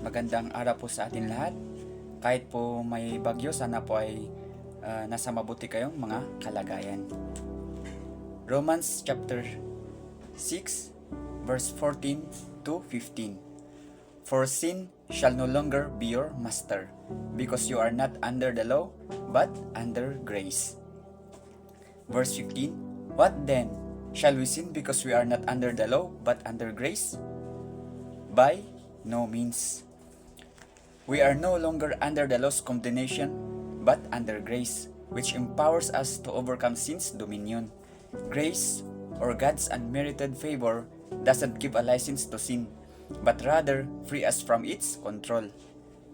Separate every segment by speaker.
Speaker 1: Magandang araw po sa atin lahat. Kahit po may bagyo, sana po ay nasa mabuti kayong mga kalagayan. Romans chapter 6 verse 14 to 15. For sin shall no longer be your master, because you are not under the law, but under grace. Verse 15. What then? Shall we sin because we are not under the law, but under grace? By no means. We are no longer under the law's condemnation, but under grace, which empowers us to overcome sin's dominion. Grace, or God's unmerited favor, doesn't give a license to sin, but rather free us from its control.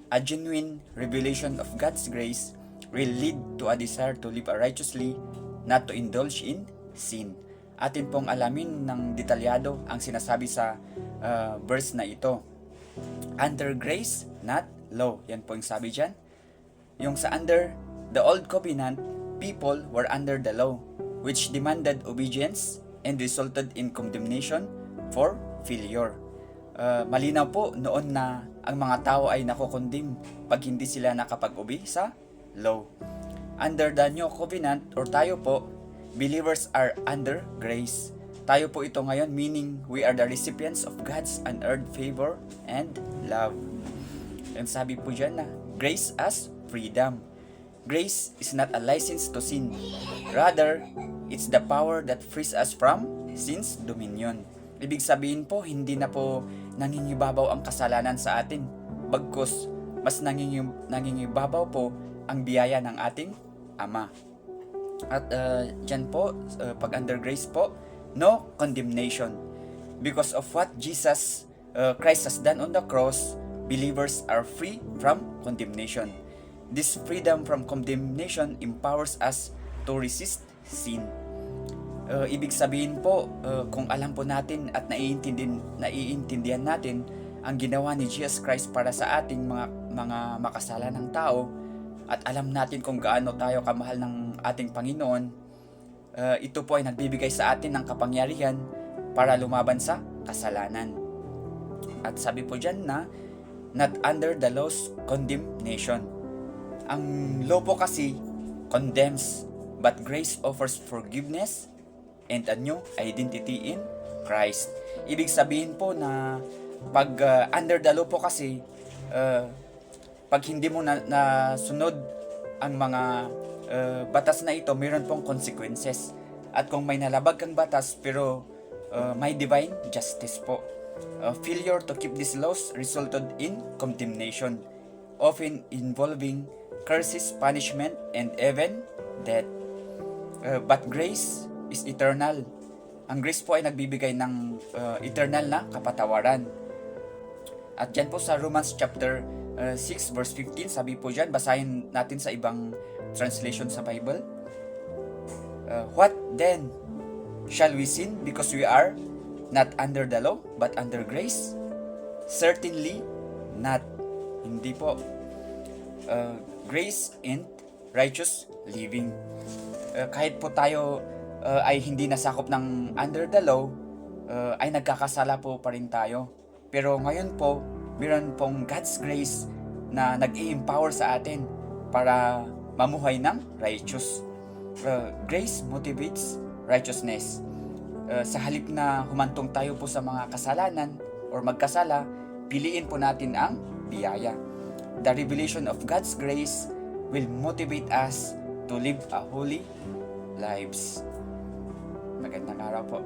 Speaker 1: A genuine revelation of God's grace will lead to a desire to live righteously, not to indulge in sin. Atin pong alamin ng detalyado ang sinasabi sa verse na ito. Under grace, not law. Yan po yung sabi dyan. Yung sa under the old covenant, people were under the law, which demanded obedience and resulted in condemnation for failure. Malinaw po noon na ang mga tao ay nakokondim pag hindi sila nakapag-obey sa law. Under the new covenant, or tayo po, believers are under grace. Tayo po ito ngayon, meaning we are the recipients of God's unearned favor and love. And sabi po dyan na, grace as freedom. Grace is not a license to sin. Rather, it's the power that frees us from sin's dominion. Ibig sabihin po, hindi na po nangingibabaw ang kasalanan sa atin. Bagkus, mas nangingibabaw po ang biyaya ng ating Ama. At dyan po, pag under grace po, no condemnation. Because of what Jesus Christ has done on the cross, believers are free from condemnation. This freedom from condemnation empowers us to resist sin. Ibig sabihin po, kung alam po natin at naiintindihan natin ang ginawa ni Jesus Christ para sa ating mga makasalanang tao, at alam natin kung gaano tayo kamahal ng ating Panginoon, ito po ay nagbibigay sa atin ng kapangyarihan para lumaban sa kasalanan. At sabi po dyan na, not under the law's condemnation. Ang law po kasi condemns, but grace offers forgiveness and a new identity in Christ. Ibig sabihin po na pag under the law po kasi, pag hindi mo nasunod ang mga batas na ito, mayroon pong consequences. At kung may nalabag kang batas pero may divine justice po. Failure to keep these laws resulted in condemnation, often involving curses, punishment, and even death. But grace is eternal. Ang grace po ay nagbibigay ng eternal na kapatawaran. At yan po sa Romans chapter 6 verse 15, sabi po dyan, basahin natin sa ibang translation sa Bible. What then? Shall we sin because we are not under the law but under grace? Certainly not. Hindi po. Grace and righteous living. Kahit po tayo ay hindi nasakop ng under the law, ay nagkakasala po pa rin tayo. Pero ngayon po, meron pong God's grace na nag-i-empower sa atin para mamuhay ng righteous. Grace motivates righteousness. Sa halip na humantong tayo po sa mga kasalanan or magkasala, piliin po natin ang biyaya. The revelation of God's grace will motivate us to live a holy lives. Magandang araw po.